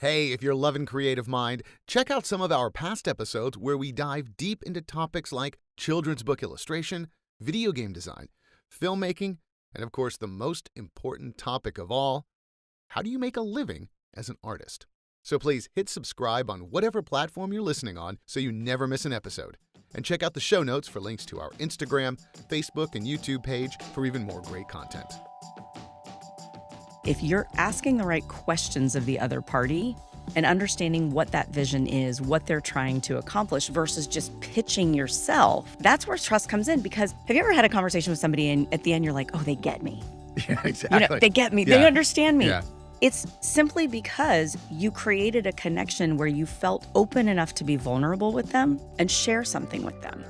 Hey, if you're loving Creative Mind, check out some of our past episodes where we dive deep into topics like children's book illustration, video game design, filmmaking, and of course, the most important topic of all, how do you make a living as an artist? So please hit subscribe on whatever platform you're listening on so you never miss an episode. And check out the show notes for links to our Instagram, Facebook, and YouTube page for even more great content. If you're asking the right questions of the other party and understanding what that vision is, what they're trying to accomplish versus just pitching yourself, that's where trust comes in. Because have you ever had a conversation with somebody and at the end you're like, oh, they get me. Yeah, exactly. They get me. Yeah. They understand me. Yeah. It's simply because you created a connection where you felt open enough to be vulnerable with them and share something with them.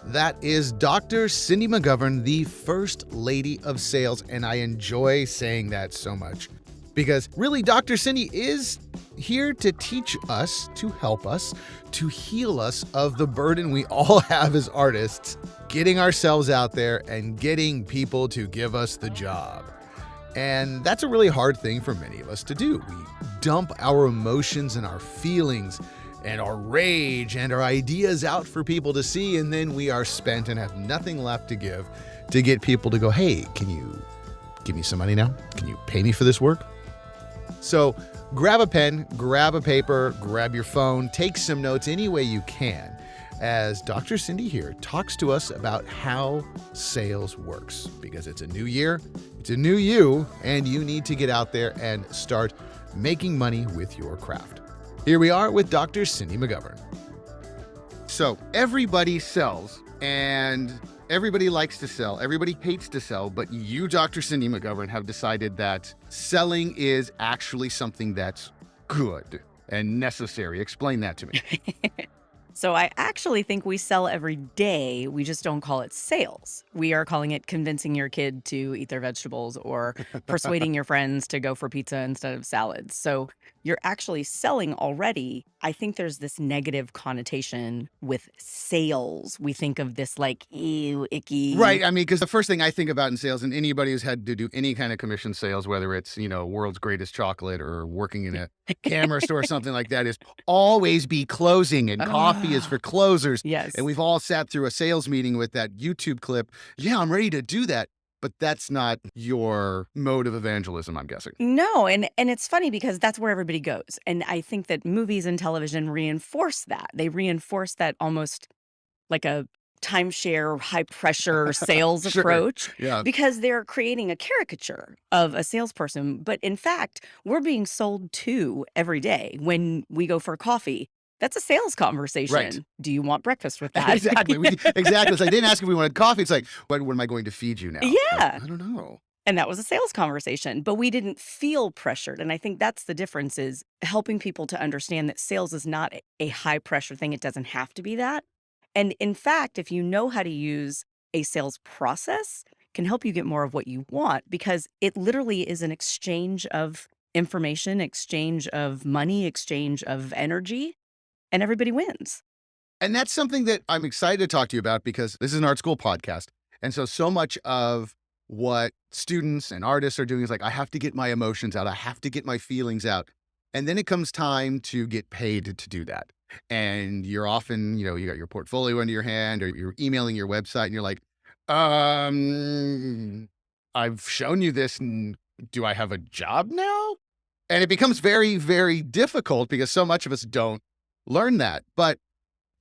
That is Dr. Cindy McGovern, the First Lady of Sales, and I enjoy saying that so much because really Dr. Cindy is here to teach us, to help us, to heal us of the burden we all have as artists, getting ourselves out there and getting people to give us the job. And that's a really hard thing for many of us to do. We dump our emotions and our feelings and our rage and our ideas out for people to see, and then we are spent and have nothing left to give to get people to go, hey, can you give me some money now? Can you pay me for this work? So grab a pen, grab a paper, grab your phone, take some notes any way you can as Dr. Cindy here talks to us about how sales works, because it's a new year, it's a new you, and you need to get out there and start making money with your craft. Here we are with Dr. Cindy McGovern. So everybody sells and everybody likes to sell. Everybody hates to sell, but you, Dr. Cindy McGovern, have decided that selling is actually something that's good and necessary. Explain that to me. So I actually think we sell every day. We just don't call it sales. We are calling it convincing your kid to eat their vegetables or persuading your friends to go for pizza instead of salads. So you're actually selling already. I think there's this negative connotation with sales. We think of this like, ew, icky. Right. I mean, because the first thing I think about in sales, and anybody who's had to do any kind of commission sales, whether it's, world's greatest chocolate or working in a camera store or something like that, is always be closing, and coffee is for closers. Yes. And we've all sat through a sales meeting with that YouTube clip. Yeah, I'm ready to do that. But that's not your mode of evangelism, I'm guessing. No, and it's funny because that's where everybody goes. And I think that movies and television reinforce that. They reinforce that almost like a timeshare, high pressure sales Sure. approach Yeah. because they're creating a caricature of a salesperson. But in fact, we're being sold to every day when we go for coffee. That's a sales conversation. Right. Do you want breakfast with that? Exactly. Exactly. It's like, they didn't ask if we wanted coffee. It's like, what am I going to feed you now? Yeah. I don't know. And that was a sales conversation, but we didn't feel pressured. And I think that's the difference, is helping people to understand that sales is not a high pressure thing. It doesn't have to be that. And in fact, if you know how to use a sales process, can help you get more of what you want, because it literally is an exchange of information, exchange of money, exchange of energy, and everybody wins. And that's something that I'm excited to talk to you about, because this is an art school podcast. And so much of what students and artists are doing is like, I have to get my emotions out. I have to get my feelings out. And then it comes time to get paid to do that. And you're often, you got your portfolio under your hand, or you're emailing your website and you're like, I've shown you this. And do I have a job now? And it becomes very, very difficult because so much of us don't learn that. But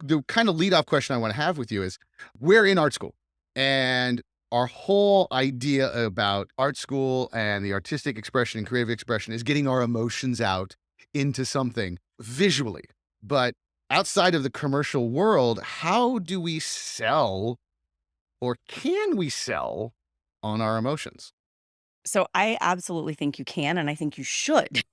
the kind of lead-off question I want to have with you is, we're in art school, and our whole idea about art school and the artistic expression and creative expression is getting our emotions out into something visually. But outside of the commercial world, how do we sell, or can we sell, on our emotions? So I absolutely think you can, and I think you should.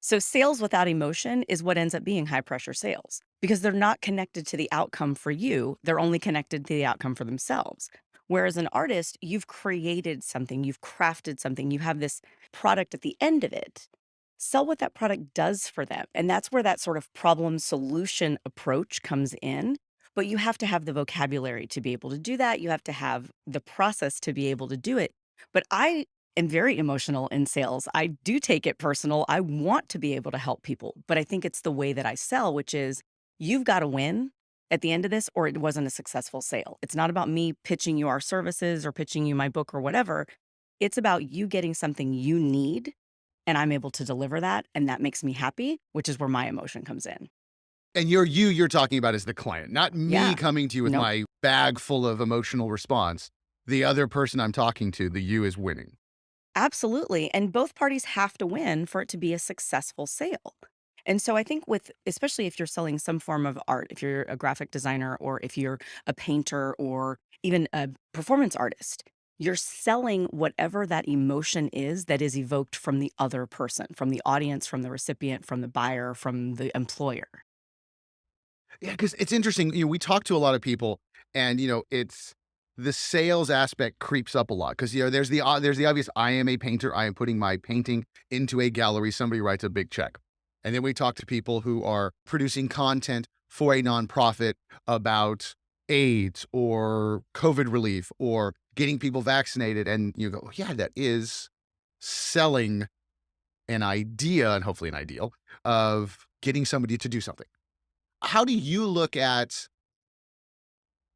So sales without emotion is what ends up being high pressure sales, because they're not connected to the outcome for you. They're only connected to the outcome for themselves. Whereas an artist, you've created something, you've crafted something, you have this product at the end of it. Sell what that product does for them. And that's where that sort of problem solution approach comes in. But you have to have the vocabulary to be able to do that. You have to have the process to be able to do it. But I am very emotional in sales. I do take it personal. I want to be able to help people, but I think it's the way that I sell, which is you've got to win at the end of this, or it wasn't a successful sale. It's not about me pitching you our services or pitching you my book or whatever. It's about you getting something you need, and I'm able to deliver that. And that makes me happy, which is where my emotion comes in. And you're talking about as the client, not me Yeah. coming to you with Nope. my bag full of emotional response. The other person I'm talking to, the you is winning. Absolutely. And both parties have to win for it to be a successful sale. And so I think especially if you're selling some form of art, if you're a graphic designer or if you're a painter or even a performance artist, you're selling whatever that emotion is that is evoked from the other person, from the audience, from the recipient, from the buyer, from the employer. Yeah, because it's interesting. We talk to a lot of people, and it's the sales aspect creeps up a lot because there's the obvious. I am a painter. I am putting my painting into a gallery. Somebody writes a big check, and then we talk to people who are producing content for a nonprofit about AIDS or COVID relief or getting people vaccinated, and you go, oh, yeah, that is selling an idea and hopefully an ideal of getting somebody to do something. How do you look at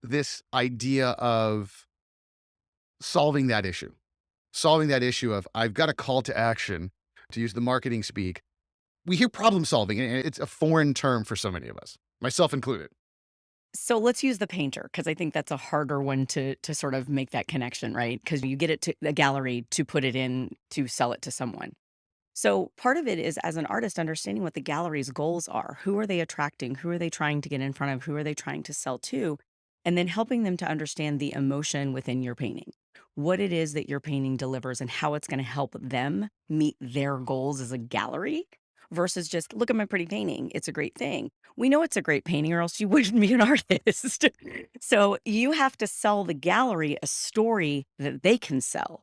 this idea of solving that issue? Solving that issue of I've got a call to action, to use the marketing speak. We hear problem solving, and it's a foreign term for so many of us, myself included. So let's use the painter because I think that's a harder one to sort of make that connection, right? Because you get it to the gallery to put it in to sell it to someone. So part of it is as an artist, understanding what the gallery's goals are. Who are they attracting? Who are they trying to get in front of? Who are they trying to sell to? And then helping them to understand the emotion within your painting, what it is that your painting delivers and how it's going to help them meet their goals as a gallery versus just look at my pretty painting. It's a great thing. We know it's a great painting or else you wouldn't be an artist. So you have to sell the gallery a story that they can sell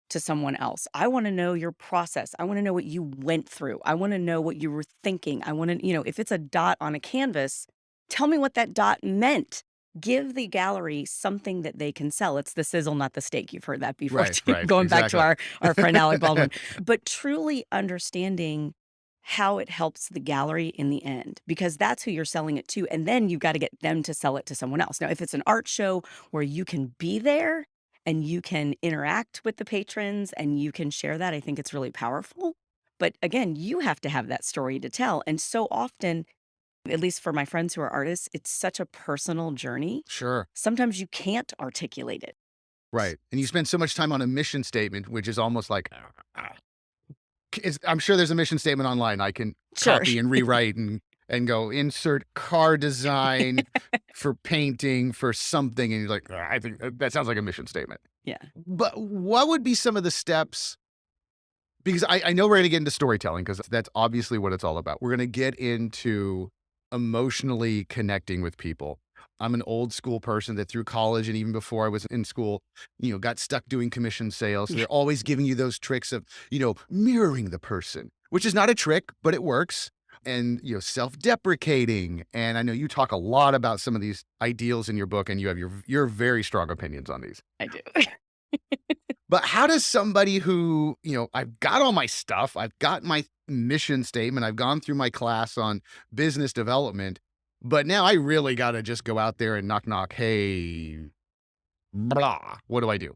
to someone else. I want to know your process. I want to know what you went through. I want to know what you were thinking. I want to, if it's a dot on a canvas, tell me what that dot meant. Give the gallery something that they can sell. It's the sizzle, not the steak. You've heard that before, Right, too, right, going back to exactly. our friend Alec Baldwin. But truly understanding how it helps the gallery in the end, because that's who you're selling it to. And then you've got to get them to sell it to someone else. Now, if it's an art show where you can be there and you can interact with the patrons and you can share that, I think it's really powerful. But again, you have to have that story to tell. And so often, at least for my friends who are artists, it's such a personal journey. Sure. Sometimes you can't articulate it. Right. And you spend so much time on a mission statement, which is almost like, I'm sure there's a mission statement online I can Sure. copy and rewrite and go insert car design for painting for something. And you're like, I think that sounds like a mission statement. Yeah. But what would be some of the steps? Because I know we're going to get into storytelling because that's obviously what it's all about. We're going to get into emotionally connecting with people. I'm an old school person that through college and even before I was in school, got stuck doing commission sales. So they're always giving you those tricks of, mirroring the person, which is not a trick, but it works. And, self-deprecating. And I know you talk a lot about some of these ideals in your book, and you have your very strong opinions on these. I do. But how does somebody who, I've got all my stuff, I've got my mission statement, I've gone through my class on business development, but now I really got to just go out there and knock, knock, hey, blah, what do I do?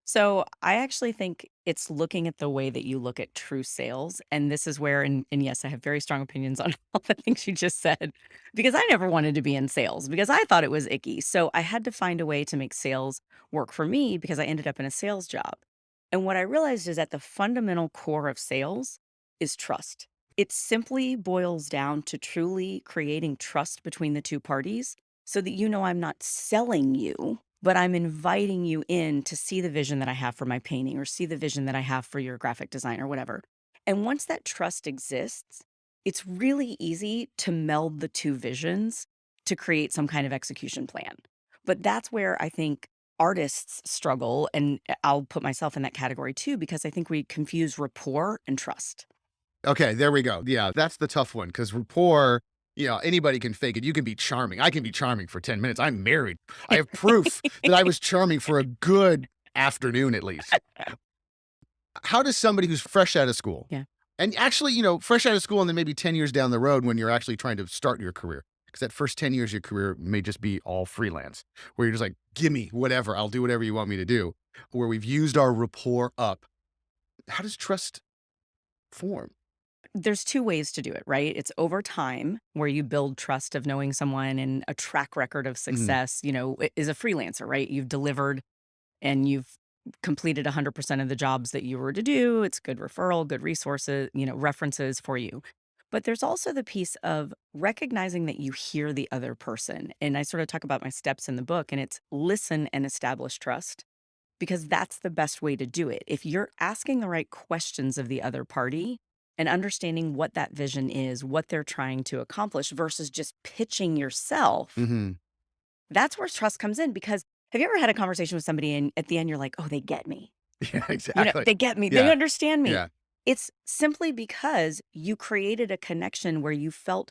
So I actually think it's looking at the way that you look at true sales. And this is where, and yes, I have very strong opinions on all the things you just said, because I never wanted to be in sales because I thought it was icky. So I had to find a way to make sales work for me because I ended up in a sales job. And what I realized is that the fundamental core of sales is trust. It simply boils down to truly creating trust between the two parties so that I'm not selling you, but I'm inviting you in to see the vision that I have for my painting or see the vision that I have for your graphic design or whatever. And once that trust exists, it's really easy to meld the two visions to create some kind of execution plan. But that's where I think artists struggle. And I'll put myself in that category too, because I think we confuse rapport and trust. Okay, there we go. Yeah, that's the tough one because rapport, anybody can fake it. You can be charming. I can be charming for 10 minutes. I'm married. I have proof that I was charming for a good afternoon at least. how does somebody who's fresh out of school, Yeah. and actually, fresh out of school and then maybe 10 years down the road when you're actually trying to start your career, because that first 10 years of your career may just be all freelance, where you're just like, give me whatever, I'll do whatever you want me to do, where we've used our rapport up. How does trust form? There's two ways to do it, right? It's over time, where you build trust of knowing someone and a track record of Mhm. success, is a freelancer, right? You've delivered and you've completed 100% of the jobs that you were to do. It's good referral, good resources, references for you. But there's also the piece of recognizing that you hear the other person. And I sort of talk about my steps in the book, and it's listen and establish trust, because that's the best way to do it. If you're asking the right questions of the other party and understanding what that vision is, what they're trying to accomplish versus just pitching yourself, Mhm. that's where trust comes in. Because have you ever had a conversation with somebody and at the end you're like, oh, they get me? Yeah, exactly. They get me. They Yeah, understand me. yeah. It's simply because you created a connection where you felt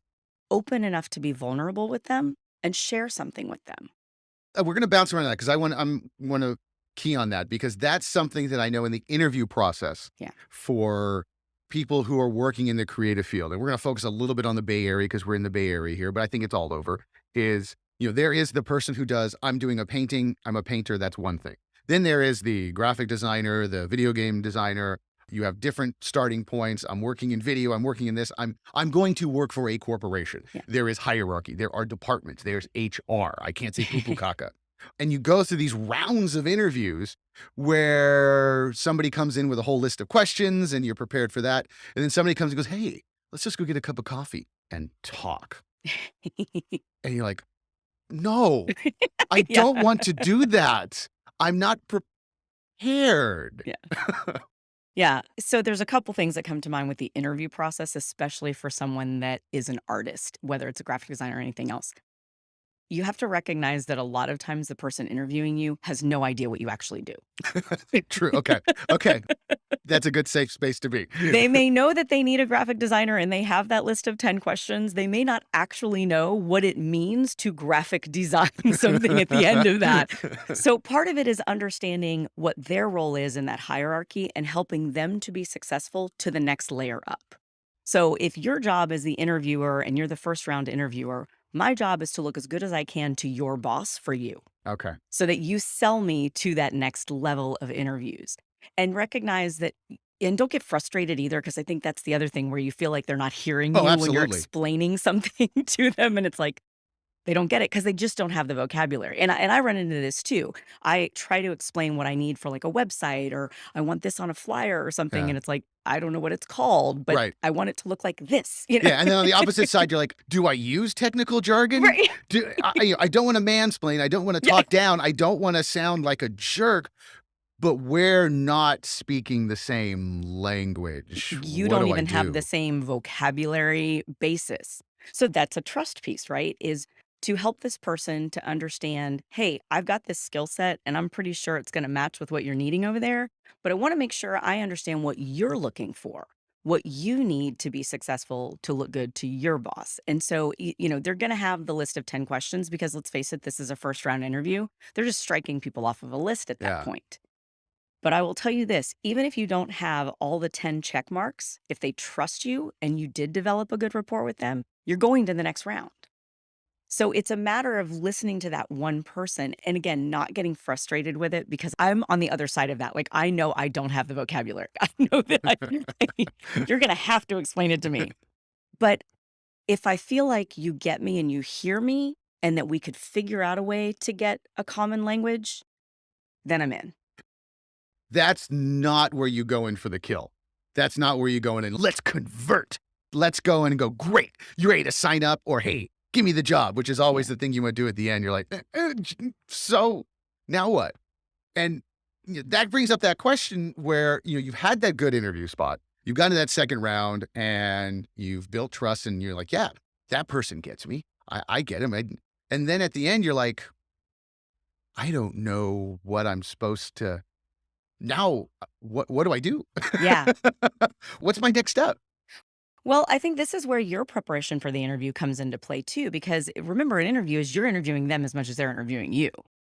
open enough to be vulnerable with them and share something with them. We're gonna bounce around that because I want to key on that because that's something that I know in the interview process Yeah. for people who are working in the creative field, and we're gonna focus a little bit on the Bay Area because we're in the Bay Area here, but I think it's all over. Is there is the person who does, I'm doing a painting, I'm a painter, that's one thing. Then there is the graphic designer, the video game designer. You have different starting points. I'm working in video. I'm working in this. I'm going to work for a corporation. Yeah. There is hierarchy. There are departments. There's HR. I can't say poo poo caca. And you go through these rounds of interviews where somebody comes in with a whole list of questions and you're prepared for that. And then somebody comes and goes, hey, let's just go get a cup of coffee and talk. And you're like, no, I Yeah. don't want to do that. I'm not prepared. Yeah. Yeah. So there's a couple things that come to mind with the interview process, especially for someone that is an artist, whether it's a graphic designer or anything else. You have to recognize that a lot of times the person interviewing you has no idea what you actually do. True. Okay. Okay. That's a good safe space to be. They may know that they need a graphic designer and they have that list of 10 questions. They may not actually know what it means to graphic design something at the end of that. So part of it is understanding what their role is in that hierarchy and helping them to be successful to the next layer up. So if your job is the interviewer and you're the first round interviewer, my job is to look as good as I can to your boss for you, Okay. so that you sell me to that next level of interviews. And recognize that, and don't get frustrated either, because I think that's the other thing where you feel like they're not hearing Oh, you when you're absolutely. explaining something to them, and it's like they don't get it because they just don't have the vocabulary. And I run into this too. I try to explain what I need for like a website, or I want this on a flyer or something, Yeah. and it's like I don't know what it's called, but Right. I want it to look like this. You know? Yeah. And then on the opposite side, you're like, do I use technical jargon? Right? I don't want to mansplain. I don't want to Yeah. talk down. I don't want to sound like a jerk, but we're not speaking the same language. You What don't do I even have the do? same vocabulary basis. So that's a trust piece, right? Is to help this person to understand, hey, I've got this skill set and I'm pretty sure it's going to match with what you're needing over there. But I want to make sure I understand what you're looking for, what you need to be successful to look good to your boss. And so, they're going to have the list of 10 questions because let's face it, this is a first round interview. They're just striking people off of a list at that Yeah. point. But I will tell you this, even if you don't have all the 10 check marks, if they trust you and you did develop a good rapport with them, you're going to the next round. So it's a matter of listening to that one person and again, not getting frustrated with it, because I'm on the other side of that. Like, I know I don't have the vocabulary. I know that you're going to have to explain it to me. But if I feel like you get me and you hear me and that we could figure out a way to get a common language, then I'm in. That's not where you go in for the kill. That's not where you go in and let's convert. Let's go in and go, great. You ready to sign up? Or, hey, give me the job, which is always Yeah. the thing you want to do at the end. You're like, so now what? And that brings up that question where, you've had that good interview spot. You've gotten to that second round and you've built trust and you're like, yeah, that person gets me. I get him. And then at the end, you're like, I don't know what I'm supposed to now. What do I do? Yeah. What's my next step? Well, I think this is where your preparation for the interview comes into play too, because remember, an interview is you're interviewing them as much as they're interviewing you.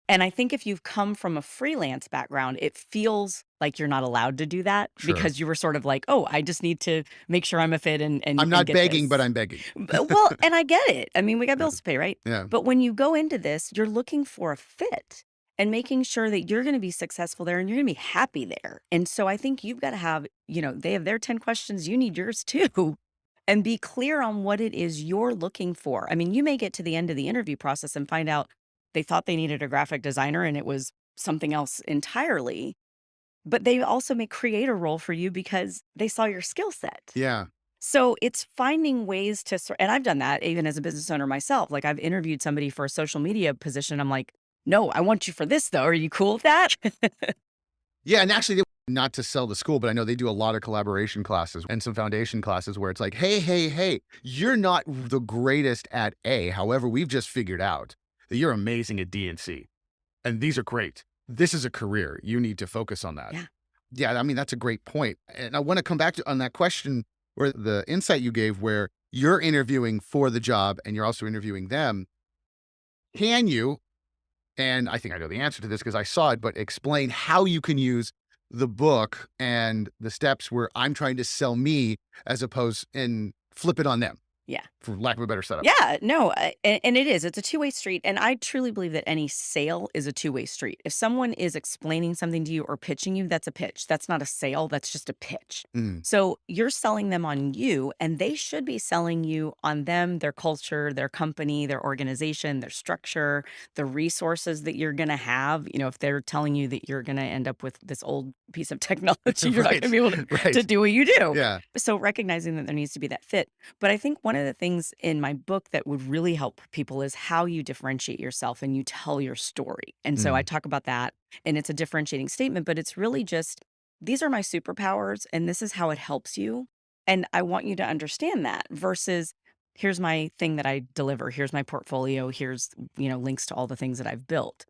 And I think if you've come from a freelance background, it feels like you're not allowed to do that Sure. because you were sort of like, "Oh, I just need to make sure I'm a fit and I'm and not get begging, but this." I'm begging. Well, and I get it. I mean, we got Yeah. bills to pay, right? Yeah. But when you go into this, you're looking for a fit and making sure that you're gonna be successful there and you're gonna be happy there. And so I think you've gotta have, they have their 10 questions, you need yours too, and be clear on what it is you're looking for. I mean, you may get to the end of the interview process and find out they thought they needed a graphic designer and it was something else entirely, but they also may create a role for you because they saw your skill set. Yeah. So it's finding ways to and I've done that even as a business owner myself. Like I've interviewed somebody for a social media position. I'm like, "No, I want you for this though. Are you cool with that?" Yeah, and actually, not to sell the school, but I know they do a lot of collaboration classes and some foundation classes where it's like, hey, hey, hey, you're not the greatest at A. However, we've just figured out that you're amazing at D and C. And these are great. This is a career. You need to focus on that. Yeah. Yeah, I mean, that's a great point. And I want to come back to on that question where the insight you gave where you're interviewing for the job and you're also interviewing them. Can you, and I think I know the answer to this because I saw it, but explain how you can use the book and the steps where I'm trying to sell me as opposed and flip it on them, Yeah. for lack of a better setup. Yeah, no, and it is. It's a two-way street, and I truly believe that any sale is a two-way street. If someone is explaining something to you or pitching you, that's a pitch. That's not a sale, that's just a pitch. Mm, So you're selling them on you, and they should be selling you on them, their culture, their company, their organization, their structure, the resources that you're gonna have. If they're telling you that you're gonna end up with this old piece of technology, you're not right, gonna be able to right. do what you do. Yeah. So recognizing that there needs to be that fit. But I think one of the things in my book that would really help people is how you differentiate yourself and you tell your story. And so I Mm, talk about that, and it's a differentiating statement, but it's really just these are my superpowers and this is how it helps you. And I want you to understand that versus here's my thing that I deliver, here's my portfolio, here's, links to all the things that I've built.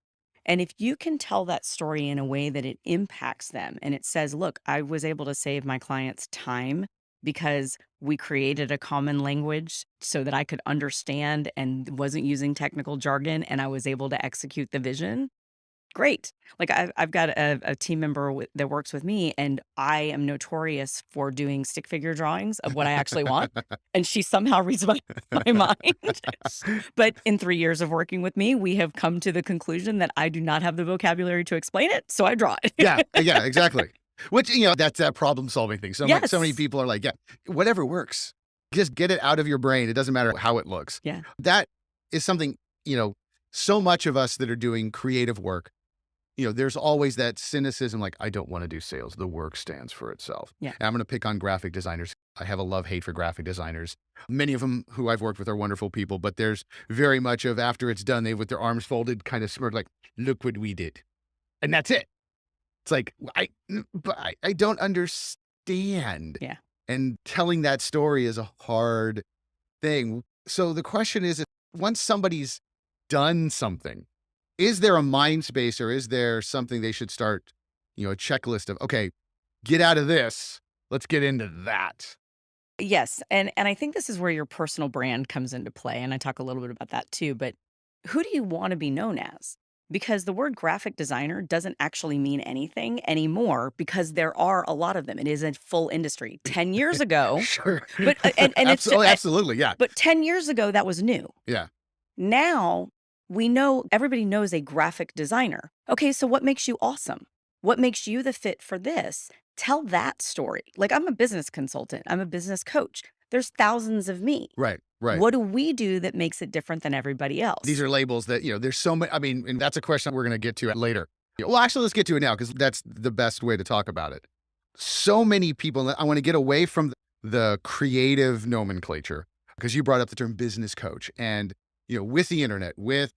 And if you can tell that story in a way that it impacts them and it says, look, I was able to save my clients time because we created a common language so that I could understand and wasn't using technical jargon and I was able to execute the vision. Great. Like I've got a team member that works with me, and I am notorious for doing stick figure drawings of what I actually want. And she somehow reads my mind. But in 3 years of working with me, we have come to the conclusion that I do not have the vocabulary to explain it. So I draw it. yeah, yeah, exactly. Which, that's that problem solving thing. So many Yes. people are like, yeah, whatever works, just get it out of your brain. It doesn't matter how it looks. Yeah. That is something, so much of us that are doing creative work, there's always that cynicism, like, I don't want to do sales. The work stands for itself. Yeah. And I'm going to pick on graphic designers. I have a love-hate for graphic designers. Many of them who I've worked with are wonderful people, but there's very much of after it's done, they with their arms folded, kind of smirk, like, look what we did. And that's it. It's like, I don't understand. Yeah. And telling that story is a hard thing. So the question is, if once somebody's done something, is there a mind space or is there something they should start, a checklist of, okay, get out of this. Let's get into that. Yes, and I think this is where your personal brand comes into play, and I talk a little bit about that too, but who do you wanna be known as? Because the word graphic designer doesn't actually mean anything anymore because there are a lot of them. It is a full industry. 10 years ago, Sure. but and it's Absolutely, absolutely. Yeah. but 10 years ago, that was new. Yeah. Now, we know everybody knows a graphic designer. Okay, so what makes you awesome? What makes you the fit for this? Tell that story. Like, I'm a business consultant, I'm a business coach. There's thousands of me. Right. Right. What do we do that makes it different than everybody else? These are labels that, there's so many. I mean, and that's a question we're going to get to later. Well, actually, let's get to it now because that's the best way to talk about it. So many people, I want to get away from the creative nomenclature because you brought up the term business coach. And, with the internet, with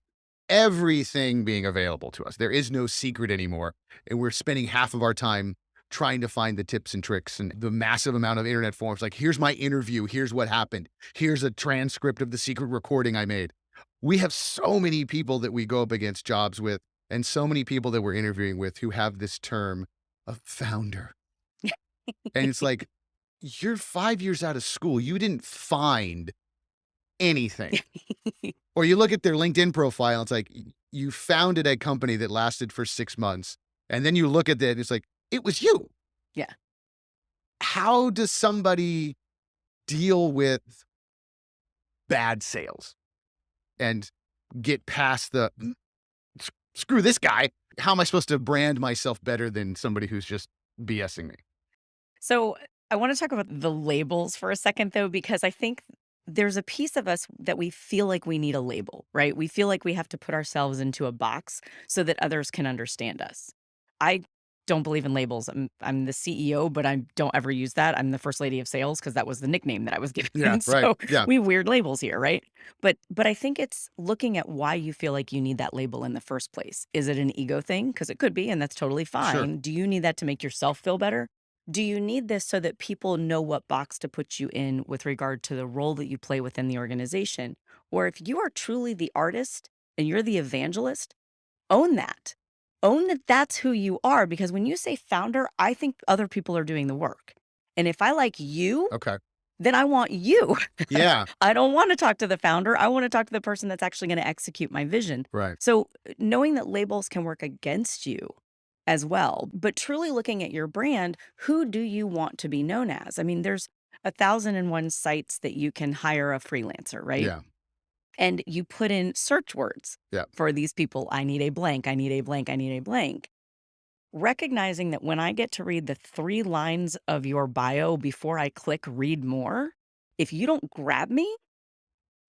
everything being available to us, there is no secret anymore. And we're spending half of our time trying to find the tips and tricks and the massive amount of internet forums. Like, here's my interview. Here's what happened. Here's a transcript of the secret recording I made. We have so many people that we go up against jobs with and so many people that we're interviewing with who have this term of founder. And it's like, you're 5 years out of school. You didn't find anything. Or you look at their LinkedIn profile, it's like, you founded a company that lasted for 6 months, and then you look at it, it's like, it was you. Yeah. How does somebody deal with bad sales and get past the screw this guy? How am I supposed to brand myself better than somebody who's just BSing me? So I want to talk about the labels for a second, though, because I think there's a piece of us that we feel like we need a label, right? We feel like we have to put ourselves into a box so that others can understand us. I don't believe in labels. I'm the CEO, but I don't ever use that. I'm the first lady of sales because that was the nickname that I was Yeah, given. right. So Yeah. we have weird labels here, right? But I think it's looking at why you feel like you need that label in the first place. Is it an ego thing? Because it could be, and that's totally Sure. fine. Do you need that to make yourself feel better? Do you need this so that people know what box to put you in with regard to the role that you play within the organization? Or if you are truly the artist and you're the evangelist, own that. Own that that's who you are. Because when you say founder, I think other people are doing the work. And if I like you, Okay. then I want you. Yeah. I don't want to talk to the founder. I want to talk to the person that's actually going to execute my vision. Right. So knowing that labels can work against you as well, but truly looking at your brand, who do you want to be known as? I mean, there's 1,001 sites that you can hire a freelancer, right? Yeah. And you put in search words Yeah. for these people. I need a blank. I need a blank. I need a blank. Recognizing that when I get to read the 3 lines of your bio before I click read more, if you don't grab me,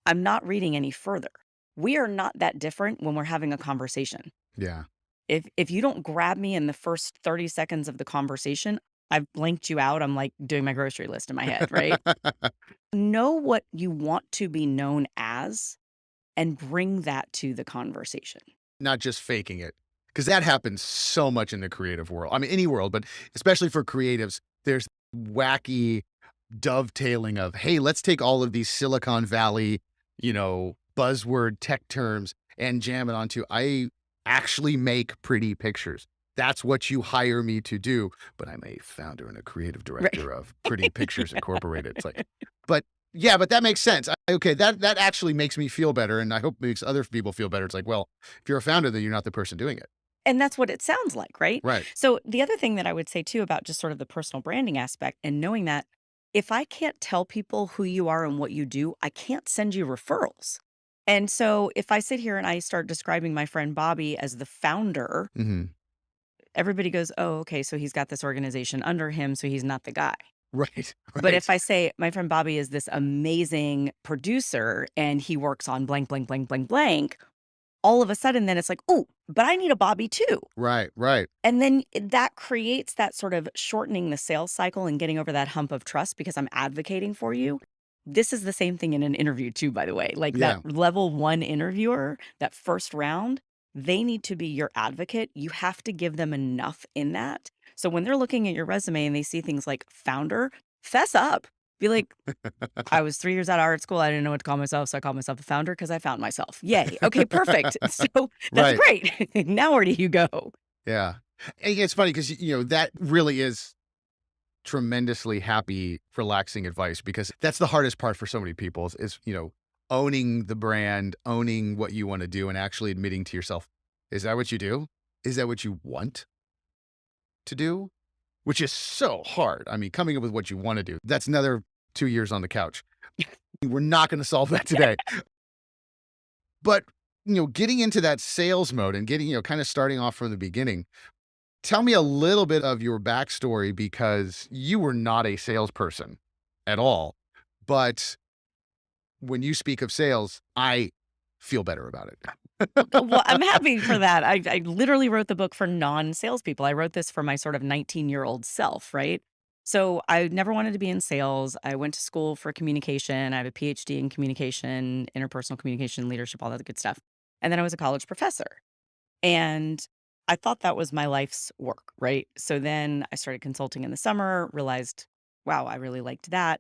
I'm not reading any further. We are not that different when we're having a conversation. Yeah. If you don't grab me in the first 30 seconds of the conversation, I've blanked you out. I'm like doing my grocery list in my head, right? Know what you want to be known as and bring that to the conversation. Not just faking it. Because that happens so much in the creative world. I mean, any world, but especially for creatives, there's wacky dovetailing of, hey, let's take all of these Silicon Valley, buzzword tech terms and jam it onto, I actually make pretty pictures. That's what you hire me to do. But I'm a founder and a creative director of Pretty Pictures Incorporated. It's like, but yeah, but that makes sense. Okay, that actually makes me feel better. And I hope makes other people feel better. It's like, well, if you're a founder, then you're not the person doing it. And that's what it sounds like, right? Right. So the other thing that I would say too about just sort of the personal branding aspect and knowing that if I can't tell people who you are and what you do, I can't send you referrals. And so if I sit here and I start describing my friend Bobby as the founder, Mm-hmm. everybody goes, oh, okay, so he's got this organization under him, so he's not the guy. Right. But if I say my friend Bobby is this amazing producer and he works on blank, blank, blank, blank, blank, all of a sudden then it's like, oh, but I need a Bobby too. Right. Right. And then that creates that sort of shortening the sales cycle and getting over that hump of trust because I'm advocating for you. This is the same thing in an interview too, by the way. Like Yeah. that level 1 interviewer, that first round, they need to be your advocate. You have to give them enough in that. So when they're looking at your resume and they see things like founder, fess up. Be like, I was 3 years out of art school. I didn't know what to call myself. So I called myself a founder because I found myself. Yay. Okay, perfect. So that's Right. great. Now where do you go? Yeah. And it's funny because, that really is tremendously happy, relaxing advice because that's the hardest part for so many people is owning the brand, owning what you want to do and actually admitting to yourself, is that what you do? Is that what you want to do? Which is so hard. I mean, coming up with what you want to do, that's another 2 years on the couch. We're not going to solve that today. But, getting into that sales mode and getting, kind of starting off from the beginning, tell me a little bit of your backstory because you were not a salesperson at all. But when you speak of sales, I feel better about it. Well, I'm happy for that. I literally wrote the book for non-salespeople. I wrote this for my sort of 19-year-old self, right? So I never wanted to be in sales. I went to school for communication. I have a PhD in communication, interpersonal communication, leadership, all that good stuff. And then I was a college professor. And I thought that was my life's work, right? So then I started consulting in the summer, realized, wow, I really liked that.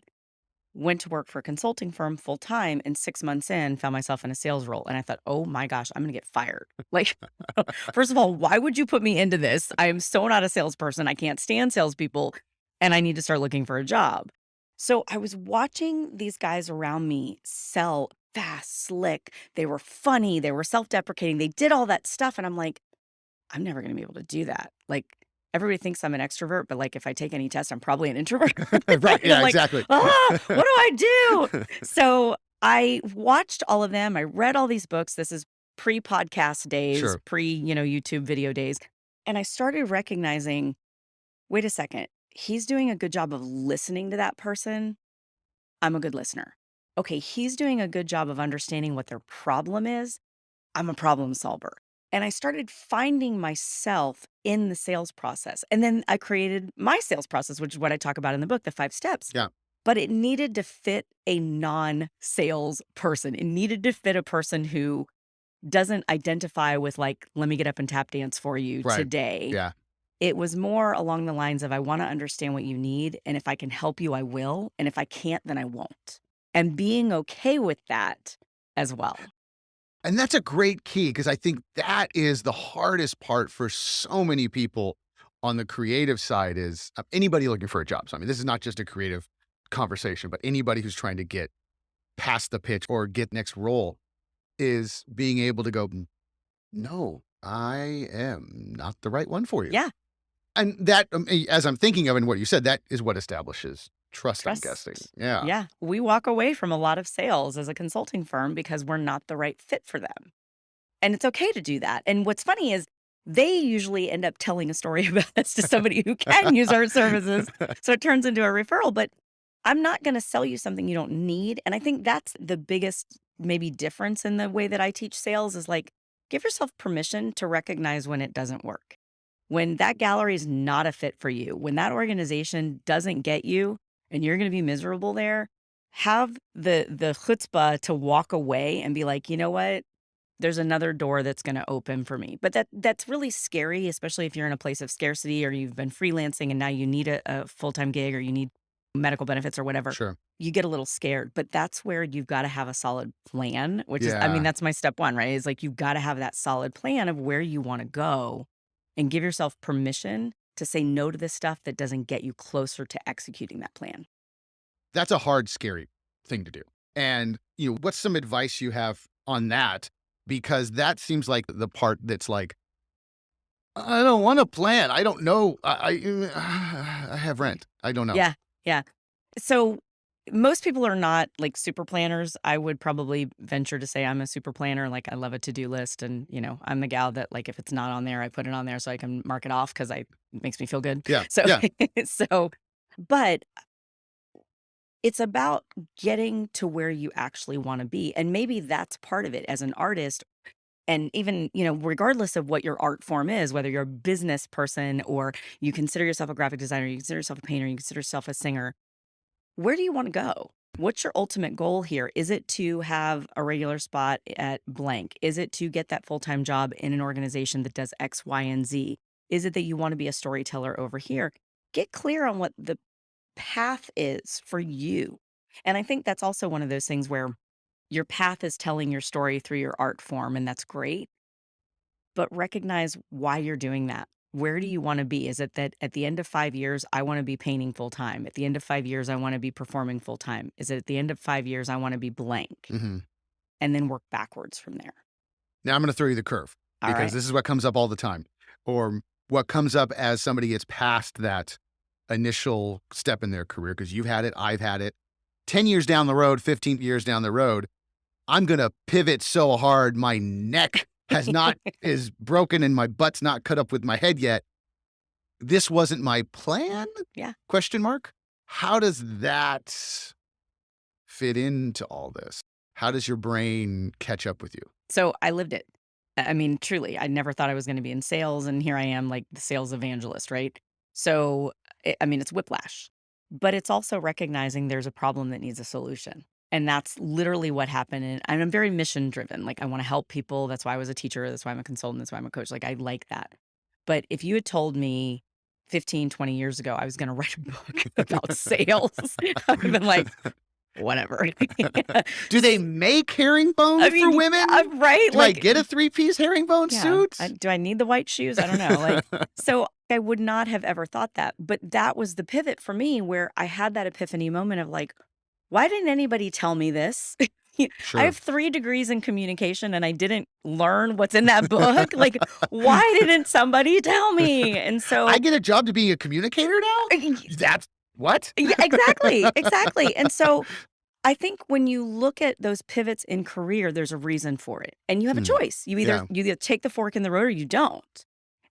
Went to work for a consulting firm full time, and 6 months in, found myself in a sales role. And I thought, oh my gosh, I'm going to get fired. Like, first of all, why would you put me into this? I am so not a salesperson. I can't stand salespeople, and I need to start looking for a job. So I was watching these guys around me sell fast, slick. They were funny. They were self-deprecating. They did all that stuff. And I'm like, I'm never going to be able to do that. Like, everybody thinks I'm an extrovert, but like, if I take any test, I'm probably an introvert. Right. And I'm Yeah, like, exactly. what do I do? So I watched all of them. I read all these books. This is pre-podcast days, Sure. YouTube video days. And I started recognizing, wait a second, he's doing a good job of listening to that person. I'm a good listener. Okay, he's doing a good job of understanding what their problem is. I'm a problem solver. And I started finding myself in the sales process. And then I created my sales process, which is what I talk about in the book, the 5 steps. Yeah. But it needed to fit a non-sales person. It needed to fit a person who doesn't identify with like, let me get up and tap dance for you Right. today. Yeah. It was more along the lines of, I want to understand what you need. And if I can help you, I will. And if I can't, then I won't. And being okay with that as well. And that's a great key, because I think that is the hardest part for so many people on the creative side, is anybody looking for a job. So, I mean, this is not just a creative conversation, but anybody who's trying to get past the pitch or get next role, is being able to go, no, I am not the right one for you. Yeah. And that, as I'm thinking of and what you said, that is what establishes trust, I'm Trust. guessing. Yeah. Yeah. We walk away from a lot of sales as a consulting firm because we're not the right fit for them. And it's okay to do that. And what's funny is they usually end up telling a story about us to somebody who can use our services. So it turns into a referral. But I'm not going to sell you something you don't need. And I think that's the biggest maybe difference in the way that I teach sales, is like, give yourself permission to recognize when it doesn't work. When that gallery is not a fit for you, when that organization doesn't get you and you're going to be miserable there, have the chutzpah to walk away and be like, you know what? There's another door that's going to open for me. But that's really scary, especially if you're in a place of scarcity or you've been freelancing and now you need a full-time gig or you need medical benefits or whatever. Sure. You get a little scared, but that's where you've got to have a solid plan, which is, I Yeah. mean, that's my step one, right? Is like, you've got to have that solid plan of where you want to go and give yourself permission to say no to the stuff that doesn't get you closer to executing that plan. That's a hard, scary thing to do. And, what's some advice you have on that? Because that seems like the part that's like, I don't want to plan. I don't know. I have rent. I don't know. Yeah. Yeah. So most people are not like super planners. I would probably venture to say I'm a super planner. Like, I love a to-do list, and I'm the gal that, like, if it's not on there, I put it on there so I can mark it off because it makes me feel good. Yeah. So, Yeah. but it's about getting to where you actually want to be. And maybe that's part of it as an artist. And even, regardless of what your art form is, whether you're a business person or you consider yourself a graphic designer, you consider yourself a painter, you consider yourself a singer, where do you want to go? What's your ultimate goal here? Is it to have a regular spot at blank? Is it to get that full-time job in an organization that does X, Y, and Z? Is it that you want to be a storyteller over here? Get clear on what the path is for you. And I think that's also one of those things where your path is telling your story through your art form, and that's great. But recognize why you're doing that. Where do you want to be? Is it that at the end of 5 years, I want to be painting full time? At the end of 5 years, I want to be performing full time? Is it at the end of 5 years, I want to be blank? Mm-hmm. And then work backwards from there. Now I'm going to throw you the curve, All because right. this is what comes up all the time, or what comes up as somebody gets past that initial step in their career, because you've had it, I've had it. 10 years down the road, 15 years down the road, I'm going to pivot so hard my neck is broken and my butt's not cut up with my head yet. This wasn't my plan? Yeah. Question mark. How does that fit into all this? How does your brain catch up with you? So I lived it. I mean, truly, I never thought I was going to be in sales. And here I am, like the sales evangelist, right? So, it's whiplash, but it's also recognizing there's a problem that needs a solution. And that's literally what happened. And I'm very mission driven. Like, I want to help people. That's why I was a teacher. That's why I'm a consultant. That's why I'm a coach. Like, I like that. But if you had told me 15, 20 years ago, I was going to write a book about sales, I would have been like, whatever. Do they make herringbone for women? Right? Do I get a 3-piece herringbone suit? Do I need the white shoes? I don't know. So I would not have ever thought that. But that was the pivot for me, where I had that epiphany moment of like, why didn't anybody tell me this? I have 3 degrees in communication and I didn't learn what's in that book. Like, why didn't somebody tell me? And I so get a job to be a communicator now? That's what? yeah, exactly, exactly. And so I think when you look at those pivots in career, there's a reason for it. And you have a Mm, choice. yeah, You either take the fork in the road or you don't.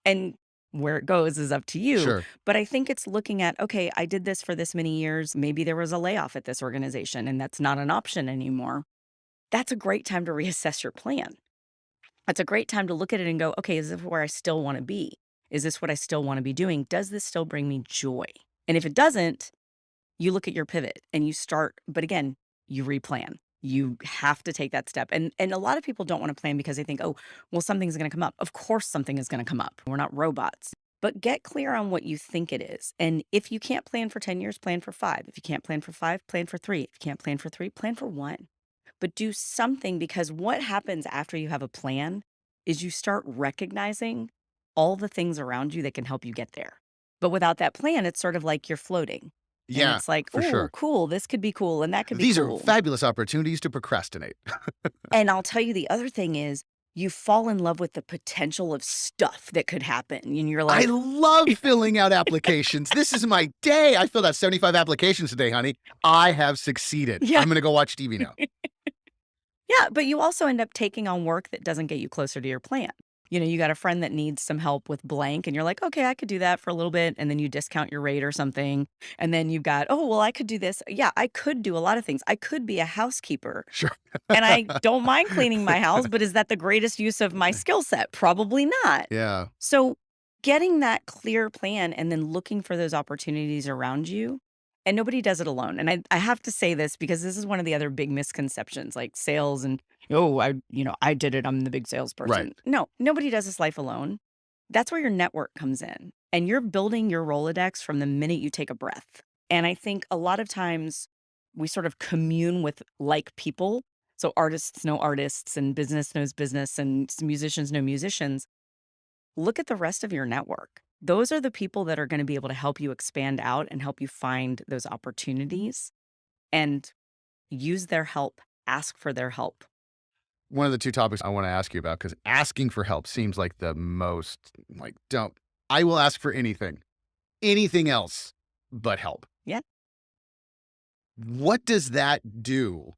And where it goes is up to you. sure. But I think it's looking at, okay, I did this for this many years. Maybe there was a layoff at this organization and that's not an option anymore. That's a great time to reassess your plan. That's a great time to look at it and go, okay, is this where I still want to be? Is this what I still want to be doing? Does this still bring me joy? And if it doesn't, you look at your pivot and you start, but again, you replan. You have to take that step. And a lot of people don't want to plan because they think, oh, well, something's going to come up. Of course something is going to come up. We're not robots. But get clear on what you think it is. And if you can't plan for 10 years, plan for 5. If you can't plan for 5, plan for 3. If you can't plan for 3, plan for 1. But do something, because what happens after you have a plan is you start recognizing all the things around you that can help you get there. But without that plan, it's sort of like you're floating. And Yeah, it's like, for oh, sure. cool, this could be cool, and that could be These are cool. fabulous opportunities to procrastinate. And I'll tell you the other thing is you fall in love with the potential of stuff that could happen. And you're I like, love filling out applications. This is my day. I filled out 75 applications today, honey. I have succeeded. Yeah. I'm going to go watch TV now. yeah, but you also end up taking on work that doesn't get you closer to your plan. You got a friend that needs some help with blank, and you're like, okay, I could do that for a little bit. And then you discount your rate or something. And then you've got, oh, well, I could do this. Yeah, I could do a lot of things. I could be a housekeeper. Sure. And I don't mind cleaning my house, but is that the greatest use of my skill set? Probably not. Yeah. So getting that clear plan and then looking for those opportunities around you, and nobody does it alone. And I have to say this because this is one of the other big misconceptions, like sales and, oh, I did it. I'm the big salesperson. Right. No, nobody does this life alone. That's where your network comes in. And you're building your Rolodex from the minute you take a breath. And I think a lot of times we sort of commune with like people. So artists know artists and business knows business and musicians know musicians. Look at the rest of your network. Those are the people that are going to be able to help you expand out and help you find those opportunities and use their help, ask for their help. One of the 2 topics I want to ask you about, because asking for help seems like the most, like, I will ask for anything else but help. Yeah. What does that do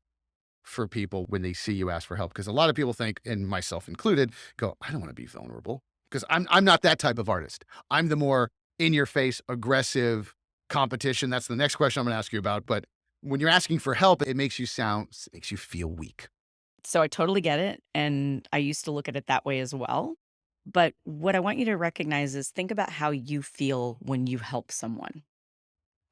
for people when they see you ask for help? Because a lot of people think, and myself included, go, I don't want to be vulnerable. Because I'm not that type of artist. I'm the more in-your-face, aggressive competition. That's the next question I'm going to ask you about. But when you're asking for help, it makes you feel weak. So I totally get it. And I used to look at it that way as well. But what I want you to recognize is think about how you feel when you help someone.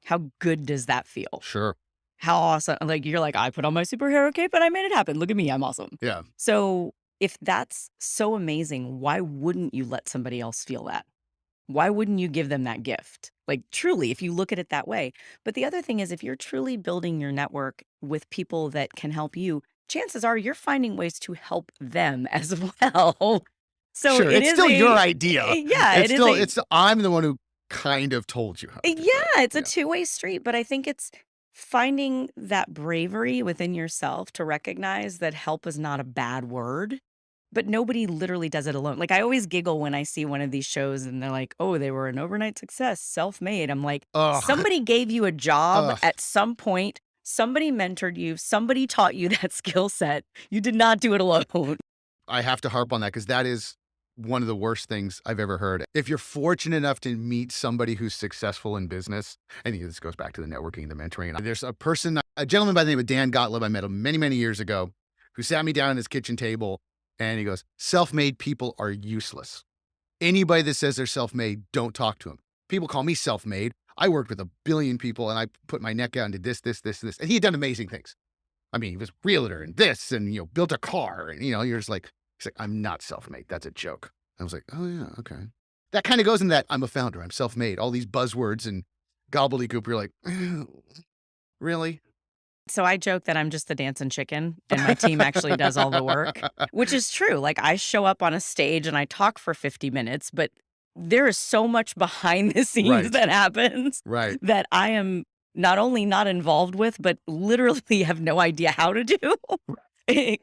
How good does that feel? Sure. How awesome. Like you're like, I put on my superhero cape and I made it happen. Look at me. I'm awesome. Yeah. So if that's so amazing, why wouldn't you let somebody else feel that? Why wouldn't you give them that gift? Like truly, if you look at it that way. But the other thing is, if you're truly building your network with people that can help you, chances are you're finding ways to help them as well. So sure. It's still your idea. Yeah, I'm the one who kind of told you how to do yeah, that. it's a two-way street. But I think it's finding that bravery within yourself to recognize that help is not a bad word. But nobody literally does it alone. Like I always giggle when I see one of these shows and they're like, oh, they were an overnight success, self-made. I'm like, Ugh. somebody gave you a job Ugh. at some point. Somebody mentored you. Somebody taught you that skill set. You did not do it alone. I have to harp on that because that is one of the worst things I've ever heard. If you're fortunate enough to meet somebody who's successful in business, and this goes back to the networking, the mentoring. There's a gentleman by the name of Dan Gottlieb. I met him many, many years ago, who sat me down at his kitchen table and he goes, self-made people are useless. Anybody that says they're self-made, don't talk to them. People call me self-made. I worked with 1 billion people and I put my neck out and did this. And he had done amazing things. I mean, he was a realtor and this and, built a car and, you're just like, he's like, I'm not self-made. That's a joke. I was like, oh yeah, okay. That kind of goes in that I'm a founder. I'm self-made. All these buzzwords and gobbledygook. You're like, really? So I joke that I'm just the dancing chicken and my team actually does all the work, which is true. Like I show up on a stage and I talk for 50 minutes, but there is so much behind the scenes Right. that happens Right. that I am not only not involved with, but literally have no idea how to do.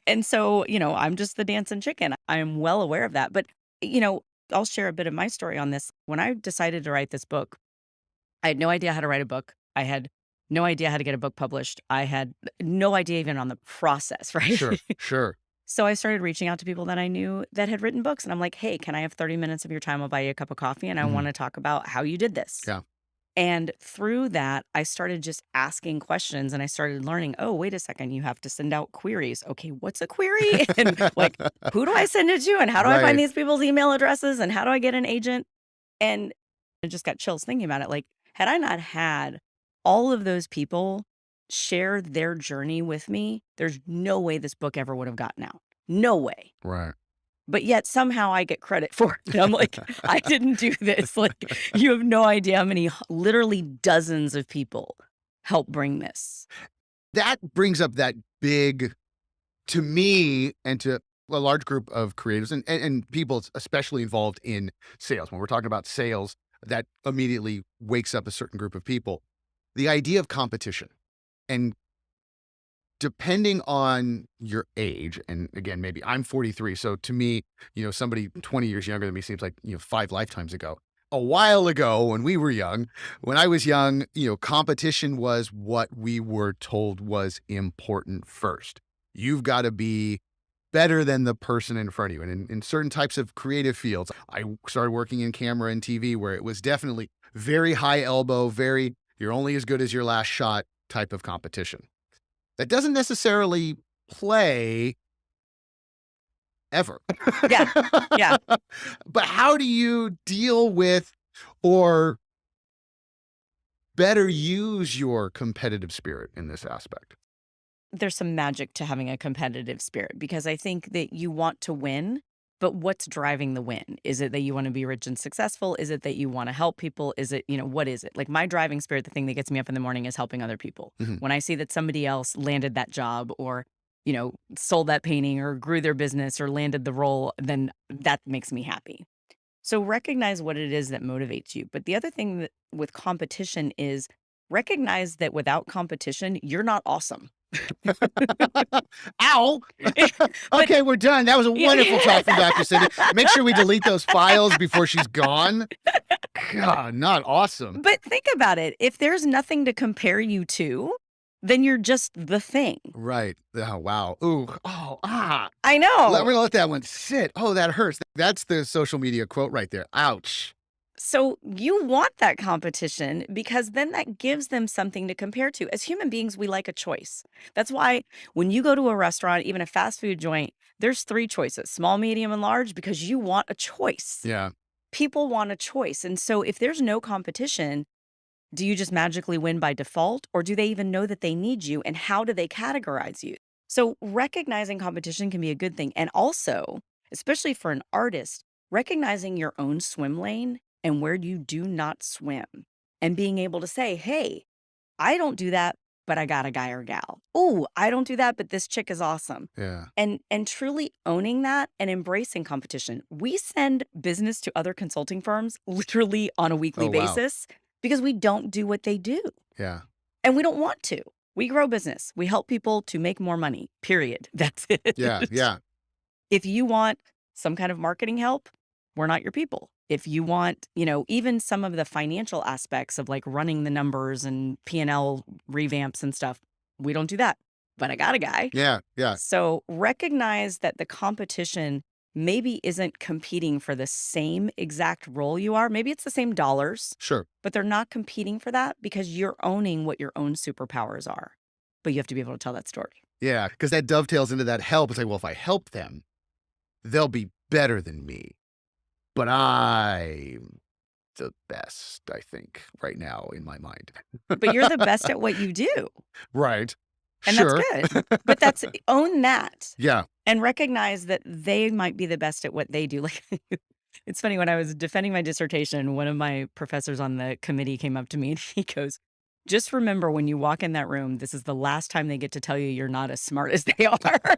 And so, I'm just the dancing chicken. I'm well aware of that. But, you know, I'll share a bit of my story on this. When I decided to write this book, I had no idea how to write a book. I had no idea how to get a book published. I had no idea even on the process, right? Sure, sure. So I started reaching out to people that I knew that had written books. And I'm like, hey, can I have 30 minutes of your time? I'll buy you a cup of coffee and I Mhm. want to talk about how you did this. Yeah. And through that, I started just asking questions and I started learning, oh, wait a second, you have to send out queries. Okay, what's a query? And like, who do I send it to? And how do I find Right. these people's email addresses? And how do I get an agent? And I just got chills thinking about it. Like, had I not had all of those people share their journey with me, there's no way this book ever would have gotten out. No way. Right. But yet somehow I get credit for it. And I'm like, I didn't do this. Like, you have no idea how many, literally dozens of people help bring this. That brings up that big, to me and to a large group of creatives and people especially involved in sales. When we're talking about sales, that immediately wakes up a certain group of people. The idea of competition. And depending on your age, and again, maybe I'm 43. So to me, somebody 20 years younger than me seems like, 5 lifetimes ago. A while ago when we were young, when I was young, competition was what we were told was important first. You've got to be better than the person in front of you. And in certain types of creative fields, I started working in camera and TV where it was definitely very high elbow, very, you're only as good as your last shot type of competition. That doesn't necessarily play ever. Yeah. Yeah. But how do you deal with or better use your competitive spirit in this aspect? There's some magic to having a competitive spirit because I think that you want to win, but what's driving the win? Is it that you want to be rich and successful? Is it that you want to help people? Is it, what is it? Like my driving spirit, the thing that gets me up in the morning is helping other people. Mhm. When I see that somebody else landed that job or, sold that painting or grew their business or landed the role, then that makes me happy. So recognize what it is that motivates you. But the other thing that with competition is recognize that without competition, you're not awesome. Ow! But Okay, we're done. That was a yeah. wonderful talk from Dr. Cindy. Make sure we delete those files before she's gone. God, not awesome. But think about it. If there's nothing to compare you to, then you're just the thing. Right. Oh, wow. Ooh. Oh, ah. I We're know. going to let that one sit. Oh, that hurts. That's the social media quote right there. Ouch. So you want that competition because then that gives them something to compare to. As human beings, we like a choice. That's why when you go to a restaurant, even a fast food joint, there's 3 choices, small, medium, and large, because you want a choice. Yeah. People want a choice. And so if there's no competition, do you just magically win by default, or do they even know that they need you, and how do they categorize you? So recognizing competition can be a good thing. And also, especially for an artist, recognizing your own swim lane and where you do not swim and being able to say, hey, I don't do that, but I got a guy or gal. Oh, I don't do that, but this chick is awesome. Yeah. And truly owning that and embracing competition. We send business to other consulting firms literally on a weekly Oh, wow. basis because we don't do what they do. Yeah. And we don't want to. We grow business. We help people to make more money, period. That's it. Yeah. Yeah. If you want some kind of marketing help, we're not your people. If you want, even some of the financial aspects of like running the numbers and P&L revamps and stuff, we don't do that. But I got a guy. Yeah. Yeah. So recognize that the competition maybe isn't competing for the same exact role you are. Maybe it's the same dollars, Sure. but they're not competing for that because you're owning what your own superpowers are. But you have to be able to tell that story. Yeah. Because that dovetails into that help. It's like, well, if I help them, they'll be better than me. But I'm the best, I think, right now in my mind. But you're the best at what you do. Right. And Sure. that's good. But own that Yeah. and recognize that they might be the best at what they do. Like, it's funny, when I was defending my dissertation, one of my professors on the committee came up to me and he goes, Just remember when you walk in that room, this is the last time they get to tell you you're not as smart as they are.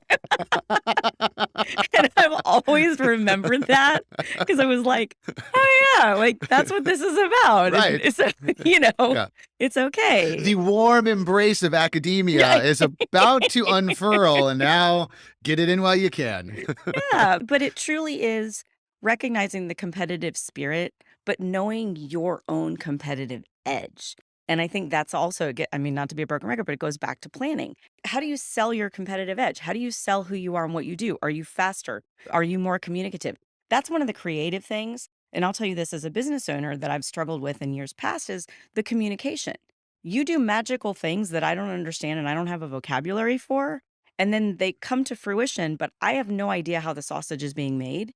And I've always remembered that because I was like, "Oh, yeah, like, that's what this is about." Right. It's you know, Yeah. it's okay. The warm embrace of academia is about to unfurl, and now get it in while you can. Yeah, but it truly is recognizing the competitive spirit, but knowing your own competitive edge. And I think that's also, I mean, not to be a broken record, but it goes back to planning. How do you sell your competitive edge? How do you sell who you are and what you do? Are you faster? Are you more communicative? That's one of the creative things. And I'll tell you this as a business owner that I've struggled with in years past is the communication. You do magical things that I don't understand and I don't have a vocabulary for, and then they come to fruition, but I have no idea how the sausage is being made.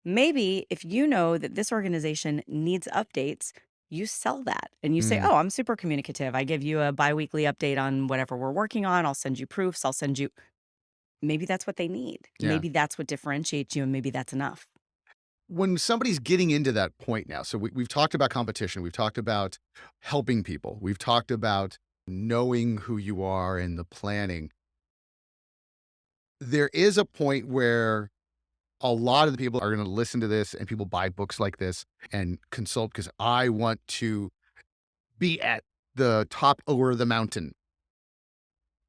Maybe if you know that this organization needs updates, you sell that and you say, Mm, "Oh, I'm super communicative. I give you a biweekly update on whatever we're working on. I'll send you proofs. I'll send you." Maybe that's what they need. yeah. Maybe that's what differentiates you, and maybe that's enough. When somebody's getting into that point now, so we've talked about competition, we've talked about helping people, we've talked about knowing who you are and the planning. There is a point where a lot of the people are going to listen to this and people buy books like this and consult because I want to be at the top over the mountain.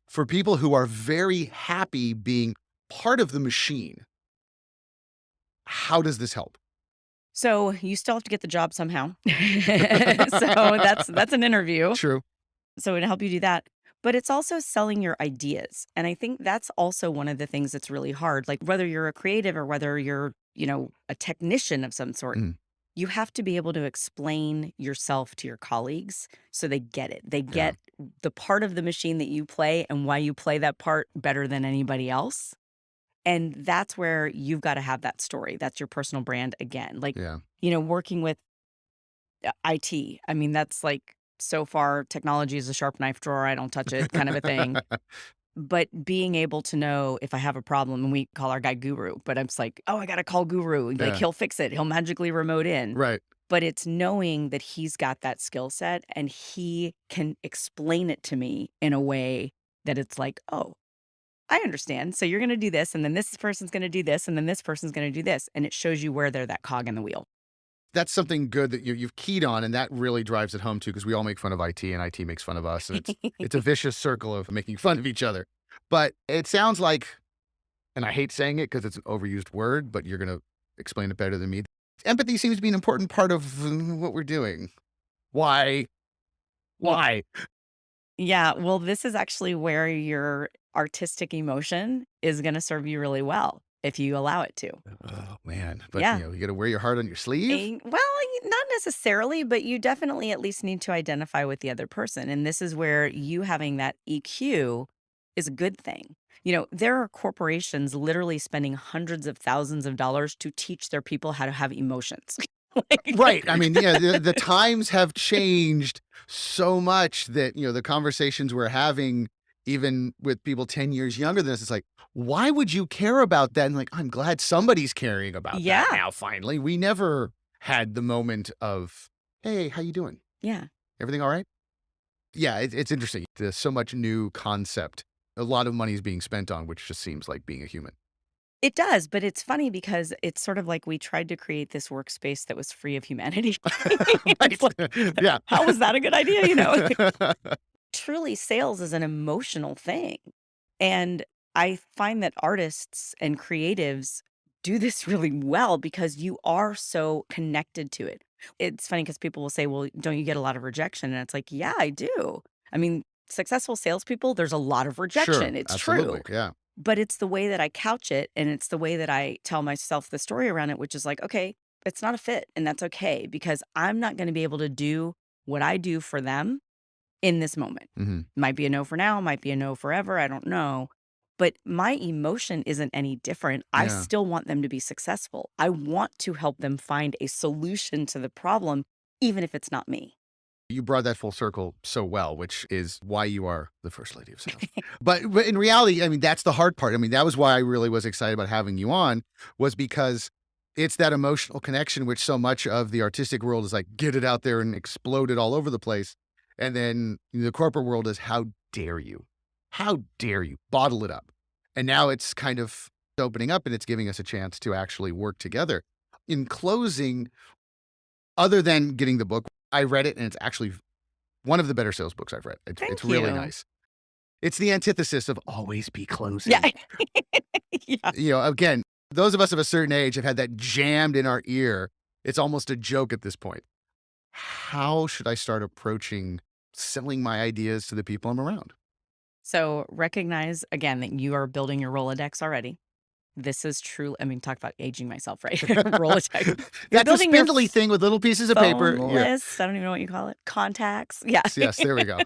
For people who are very happy being part of the machine, how does this help? So you still have to get the job somehow. So that's an interview. True. So it'll help you do that. But it's also selling your ideas. And I think that's also one of the things that's really hard. Like whether you're a creative or whether you're, a technician of some sort, Mm, you have to be able to explain yourself to your colleagues so they get it. They yeah. get the part of the machine that you play and why you play that part better than anybody else. And that's where you've got to have that story. That's your personal brand again. Like, Yeah. working with IT. I mean, that's like so far technology is a sharp knife drawer. I don't touch it kind of a thing. But being able to know if I have a problem, and we call our guy Guru, but I'm just like, oh, I got to call Guru. Like Yeah. he'll fix it. He'll magically remote in. Right. But it's knowing that he's got that skill set and he can explain it to me in a way that it's like, oh, I understand. So you're going to do this, and then this person's going to do this, and then this person's going to do this. And it shows you where they're that cog in the wheel. That's something good that you've keyed on, and that really drives it home too, because we all make fun of IT and IT makes fun of us, and it's a vicious circle of making fun of each other. But it sounds like, and I hate saying it because it's an overused word, but you're gonna explain it better than me. Empathy seems to be an important part of what we're doing. Why? Well, Why? yeah, well, this is actually where your artistic emotion is gonna serve you really well if you allow it to. Oh man! But Yeah. you got to wear your heart on your sleeve. Well, not necessarily, but you definitely at least need to identify with the other person, and this is where you having that EQ is a good thing. There are corporations literally spending hundreds of thousands of dollars to teach their people how to have emotions. Right. Like I mean, yeah, the times have changed so much that, the conversations we're having, even with people 10 years younger than us, it's like, why would you care about that? And like, I'm glad somebody's caring about that Yeah, now, finally. We never had the moment of, hey, how you doing? yeah. Everything all right? Yeah, it's interesting. There's so much new concept. A lot of money is being spent on, which just seems like being a human. It does, but it's funny because it's sort of like we tried to create this workspace that was free of humanity. Right. It's like, Yeah. how was that a good idea? Truly, sales is an emotional thing. And I find that artists and creatives do this really well because you are so connected to it. It's funny because people will say, well, don't you get a lot of rejection? And it's like, yeah, I do. I mean, successful salespeople, there's a lot of Sure. rejection. It's Absolutely. true. Yeah. But it's the way that I couch it and it's the way that I tell myself the story around it, which is like, okay, it's not a fit and that's okay because I'm not going to be able to do what I do for them in this moment. Hmm. Might be a no for now, might be a no forever, I don't know. But my emotion isn't any different. I Yeah. still want them to be successful. I want to help them find a solution to the problem, even if it's not me. You brought that full circle so well, which is why you are the first lady of sales. But in reality, I mean, that's the hard part. I mean, that was why I really was excited about having you on, was because it's that emotional connection, which so much of the artistic world is like, get it out there and explode it all over the place. And then the corporate world is, how dare you? How dare you? Bottle it up. And now it's kind of opening up and it's giving us a chance to actually work together. In closing, other than getting the book, I read it and it's actually one of the better sales books I've read. It's really nice. It's the antithesis of always be closing. Yeah. Yeah. Again, those of us of a certain age have had that jammed in our ear. It's almost a joke at this point. How should I start approaching selling my ideas to the people I'm around? So recognize again that you are building your Rolodex already. This is true. I mean, talk about aging myself, right? Rolodex. That's a spindly thing with little pieces of paper. Phone list. I don't even know what you call it. Contacts. Yeah. Yes, there we go.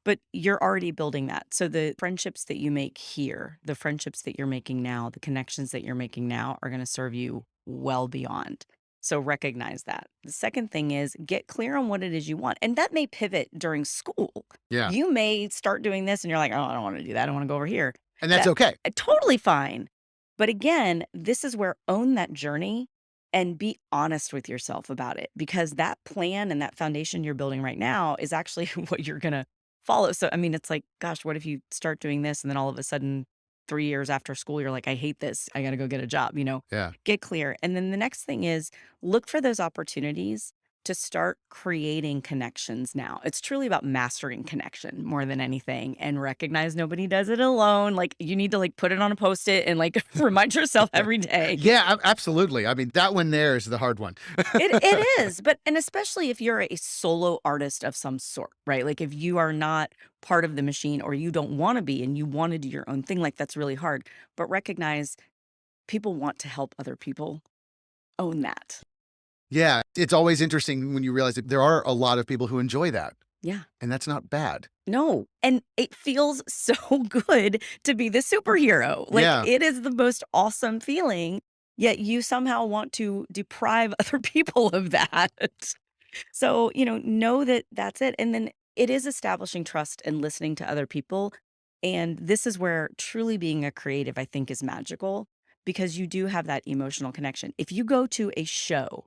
But you're already building that. So the friendships that you make here, the friendships that you're making now, the connections that you're making now are going to serve you well beyond. So recognize that. The second thing is get clear on what it is you want. And that may pivot during school. Yeah. You may start doing this and you're like, oh, I don't want to do that. I want to go over here. And that's okay. Totally fine. But again, this is where own that journey and be honest with yourself about it, because that plan and that foundation you're building right now is actually what you're going to follow. So, I mean, it's like, gosh, what if you start doing this and then all of a sudden 3 years after school, you're like, I hate this. I got to go get a job, Yeah. Get clear. And then the next thing is look for those opportunities to start creating connections now. It's truly about mastering connection more than anything, and recognize nobody does it alone. Like you need to put it on a Post-it and remind yourself every day. Yeah, absolutely. I mean, that one there is the hard one. It is. And especially if you're a solo artist of some sort, right? Like if you are not part of the machine or you don't want to be and you want to do your own thing, that's really hard. But recognize people want to help other people. Own that. Yeah, it's always interesting when you realize that there are a lot of people who enjoy that. Yeah. And that's not bad. No. And it feels so good to be the superhero. Yeah. It is the most awesome feeling, yet you somehow want to deprive other people of that. So, know that that's it. And then it is establishing trust and listening to other people. And this is where truly being a creative, I think, is magical, because you do have that emotional connection. If you go to a show,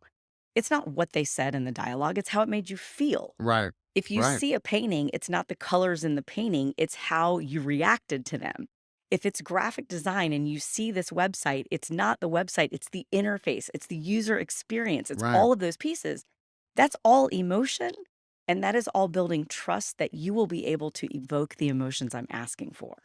it's not what they said in the dialogue, it's how it made you feel. Right. If you see a painting, it's not the colors in the painting, it's how you reacted to them. If it's graphic design and you see this website, it's not the website, it's the interface, it's the user experience, it's all of those pieces. That's all emotion, and that is all building trust that you will be able to evoke the emotions I'm asking for.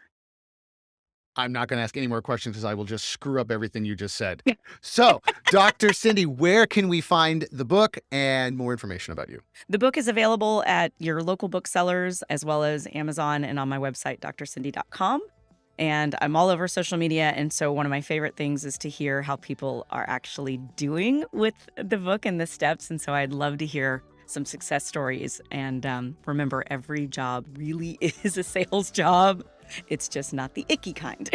I'm not going to ask any more questions because I will just screw up everything you just said. So, Dr. Cindy, where can we find the book and more information about you? The book is available at your local booksellers as well as Amazon and on my website, drcindy.com. And I'm all over social media. And so one of my favorite things is to hear how people are actually doing with the book and the steps. And so I'd love to hear some success stories. And remember, every job really is a sales job. It's just not the icky kind.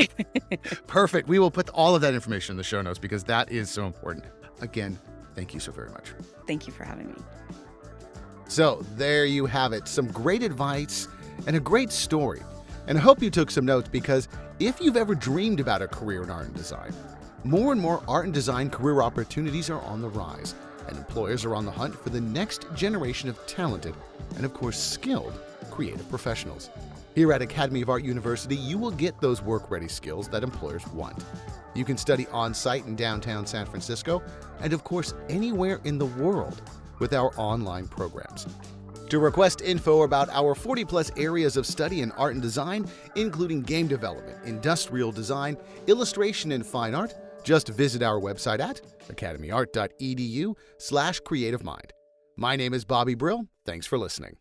Perfect. We will put all of that information in the show notes because that is so important. Again, thank you so very much. Thank you for having me. So there you have it. Some great advice and a great story. And I hope you took some notes, because if you've ever dreamed about a career in art and design, more and more art and design career opportunities are on the rise, and employers are on the hunt for the next generation of talented and, of course, skilled creative professionals. Here at Academy of Art University, you will get those work-ready skills that employers want. You can study on-site in downtown San Francisco and, of course, anywhere in the world with our online programs. To request info about our 40-plus areas of study in art and design, including game development, industrial design, illustration, and fine art, just visit our website at academyart.edu/creativemind. My name is Bobby Brill. Thanks for listening.